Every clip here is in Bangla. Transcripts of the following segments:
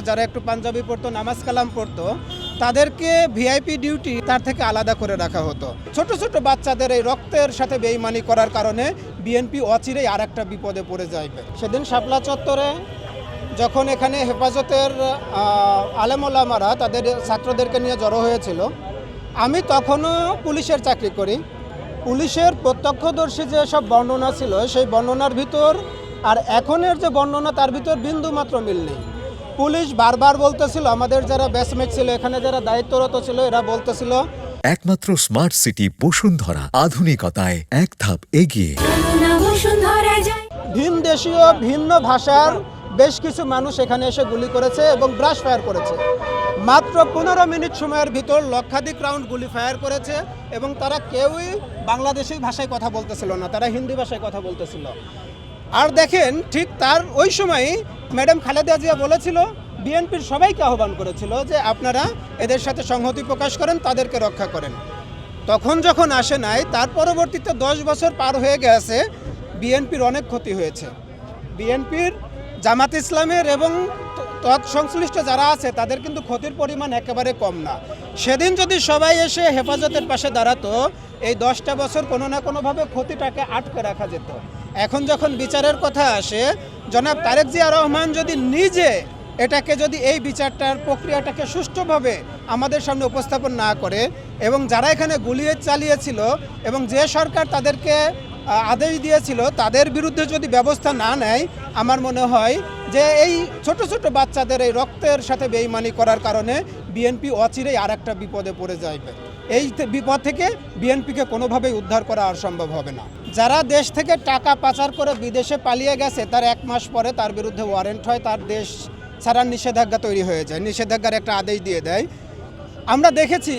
যারা একটু পাঞ্জাবি পড়তো, নামাজ কালাম পড়তো, তাদেরকে ভিআইপি ডিউটি তার থেকে আলাদা করে রাখা হতো। ছোট ছোট বাচ্চাদের এই রক্তের সাথে বেইমানি করার কারণে বিএনপি অচিরেই আর একটা বিপদে পড়ে যাইবে। সেদিন শাপলা চত্বরে যখন এখানে হেফাজতের আলেমোলামারা তাদের ছাত্রদেরকে নিয়ে জড়ো হয়েছিল, আমি তখনও পুলিশের চাকরি করি। পুলিশের প্রত্যক্ষদর্শী যে সব বর্ণনা ছিল, সেই বর্ণনার ভিতর আর এখনের যে বর্ণনা তার ভিতর বিন্দু মাত্র মিল নেই। পুলিশ বারবার বলতেছিল, আমাদের যারা ব্যাচমেট ছিল, এখানে যারা দায়িত্বরত ছিল, এরা বলতেছিল একমাত্র স্মার্ট সিটি বসুন্ধরা, আধুনিকতায় এক ধাপ এগিয়ে। ভিন দেশীয় ভিন্ন ভাষার বেশ কিছু মানুষ এখানে এসে গুলি করেছে এবং ব্রাশ ফায়ার করেছে। মাত্র 15 মিনিট সময়ের ভিতর লক্ষাধিক রাউন্ড গুলি ফায়ার করেছে এবং তারা কেউই বাংলাদেশি ভাষায় কথা বলতেছিল না, তারা হিন্দি ভাষায় কথা বলতেছিল। আর দেখেন, ঠিক তার ওই সময়ই ম্যাডাম খালেদা জিয়া বলেছিল, বিএনপির সবাইকে আহ্বান করেছিল যে আপনারা এদের সাথে সংহতি প্রকাশ করেন, তাদেরকে রক্ষা করেন। তখন যখন আসে নাই, তার পরবর্তীতে 10 বছর পার হয়ে গেছে, বিএনপির অনেক ক্ষতি হয়েছে। বিএনপির, জামাত ইসলামের এবং তৎসংশ্লিষ্ট যারা আছে তাদের কিন্তু ক্ষতির পরিমাণ একেবারে কম না। সেদিন যদি সবাই এসে হেফাজতের পাশে দাঁড়াতো, এই 10টা বছর কোনো না কোনোভাবে ক্ষতিটাকে আটকে রাখা যেত। এখন যখন বিচারের কথা আসে, জনাব তারেক জিয়া রহমান যদি নিজে এটাকে যদি এই বিচারটার প্রক্রিয়াটাকে সুষ্ঠুভাবে আমাদের সামনে উপস্থাপন না করে এবং যারা এখানে গুলি চালিয়েছিল এবং যে সরকার তাদেরকে আদেশ দিয়েছিল তাদের বিরুদ্ধে যদি ব্যবস্থা না নেয়, আমার মনে হয় যে এই ছোট ছোট বাচ্চাদের এই রক্তের সাথে বেইমানি করার কারণে বিএনপি অচিরেই আর একটা বিপদে পড়ে যাইবে। এই বিপদ থেকে বিএনপিকে কোনোভাবেই উদ্ধার করা আর সম্ভব হবে না। যারা দেশ থেকে টাকা পাচার করে বিদেশে পালিয়ে গেছে, তার 1 মাস পরে তার বিরুদ্ধে ওয়ারেন্ট হয়, তার দেশ ছাড়ার নিষেধাজ্ঞা তৈরি হয়ে যায়, নিষেধাজ্ঞার একটা আদেশ দিয়ে দেয়। আমরা দেখেছি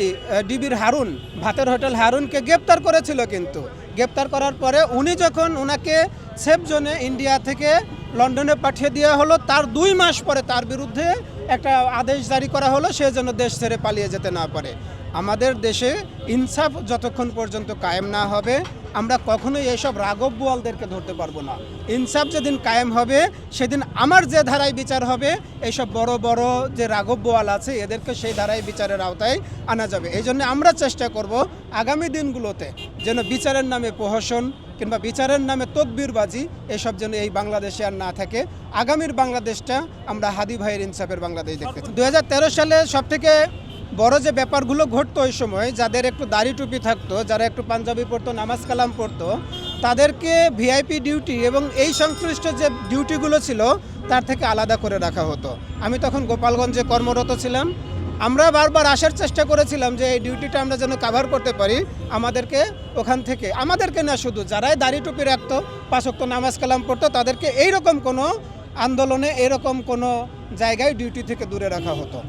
ডিবির হারুন, ভাতের হোটেল হারুনকে গ্রেপ্তার করেছিল, কিন্তু গ্রেপ্তার করার পরে উনি যখন ওনাকে সেফ জোনে ইন্ডিয়া থেকে লন্ডনে পাঠিয়ে দেওয়া হলো, তার 2 মাস পরে তার বিরুদ্ধে একটা আদেশ জারি করা হলো, সে যেন দেশ ছেড়ে পালিয়ে যেতে না পারে। আমাদের দেশে ইনসাফ যতক্ষণ পর্যন্ত কায়েম না হবে, আমরা কখনোই এইসব রাঘব বোয়ালদেরকে ধরতে পারবো না। ইনসাফ যেদিন কায়েম হবে, সেদিন আমার যে ধারায় বিচার হবে, এইসব বড় বড় যে রাঘব বোয়াল আছে, এদেরকে সেই ধারায় বিচারের আওতায় আনা যাবে। এই জন্য আমরা চেষ্টা করব আগামী দিনগুলোতে যেন বিচারের নামে প্রহসন কিংবা বিচারের নামে তদবিরবাজি এসব যেন এই বাংলাদেশে আর না থাকে। আগামীর বাংলাদেশটা আমরা হাদি ভাইয়ের ইনসাফের বাংলাদেশ দেখতে চাই। 2013 সালে সবথেকে বড় যে ব্যাপারগুলো ঘটতো ওই সময়, যাদের একটু দাড়ি টুপি থাকতো, যারা একটু পাঞ্জাবি পড়তো, নামাজ কালাম পড়তো, তাদেরকে ভিআইপি ডিউটি এবং এই সংশ্লিষ্ট যে ডিউটিগুলো ছিল তার থেকে আলাদা করে রাখা হতো। আমি তখন গোপালগঞ্জে কর্মরত ছিলাম। আমরা বারবার আসার চেষ্টা করেছিলাম যে এই ডিউটিটা আমরা যেন কাভার করতে পারি। আমাদেরকে ওখান থেকে, আমাদেরকে না শুধু যারাই দাড়ি টুপি রাখতো, 5 ওয়াক্ত নামাজ কালাম পড়তো, তাদেরকে এইরকম কোনো আন্দোলনে, এরকম কোনো জায়গায় ডিউটি থেকে দূরে রাখা হতো।